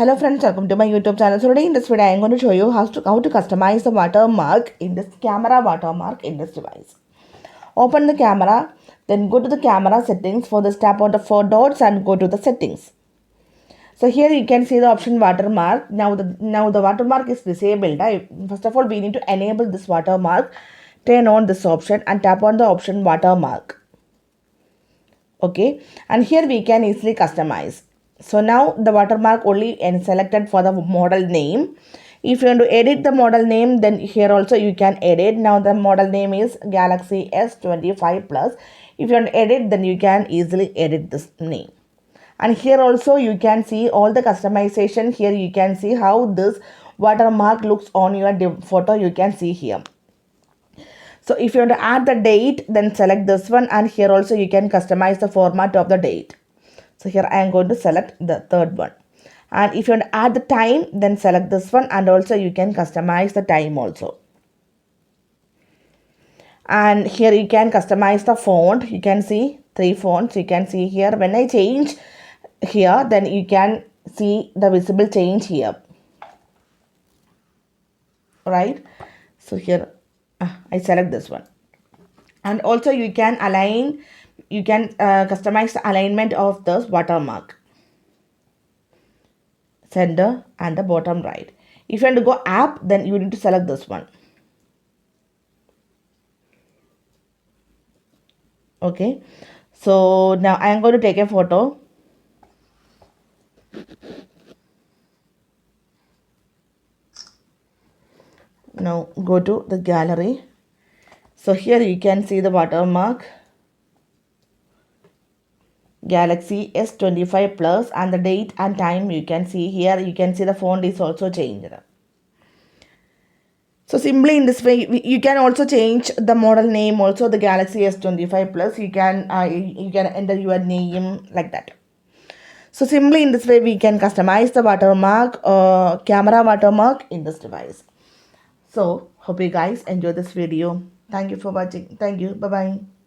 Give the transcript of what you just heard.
Hello friends, welcome to my YouTube channel. So today in this video I am going to show you how to customize the watermark in this camera watermark in this device. Open the camera, then go to the camera settings. For this, tap on the four dots and go to the settings. So here you can see the option watermark. Now the watermark is disabled. First of all, we need to enable this watermark. Turn on this option and tap on the option watermark. Okay, and here we can easily customize. So now the watermark only is selected for the model name. If you want to edit the model name, then here also you can edit. Now the model name is Galaxy S25 Plus. If you want to edit, then you can easily edit this name. And here also you can see all the customization. Here you can see how this watermark looks on your photo. You can see here. So if you want to add the date, then select this one, and here also you can customize the format of the date. So here I am going to select the third one. And if you want to add the time, then select this one, and also you can customize the time also. And here you can customize the font. You can see 3 fonts. You can see here. When I change here, then you can see the visible change here. Right? So here I select this one. And also you can align, you can customize the alignment of this watermark. Center and the bottom right. If you want to go app, then you need to select this one. Okay. So now I am going to take a photo. Now go to the gallery. So here you can see the watermark Galaxy S25 Plus, and the date and time you can see here. You can see the font is also changed. So simply in this way, you can also change the model name also, the Galaxy S25 Plus. You can enter your name like that. So simply in this way, we can customize the watermark, camera watermark in this device. So hope you guys enjoy this video. Thank you for watching. Thank you. Bye-bye.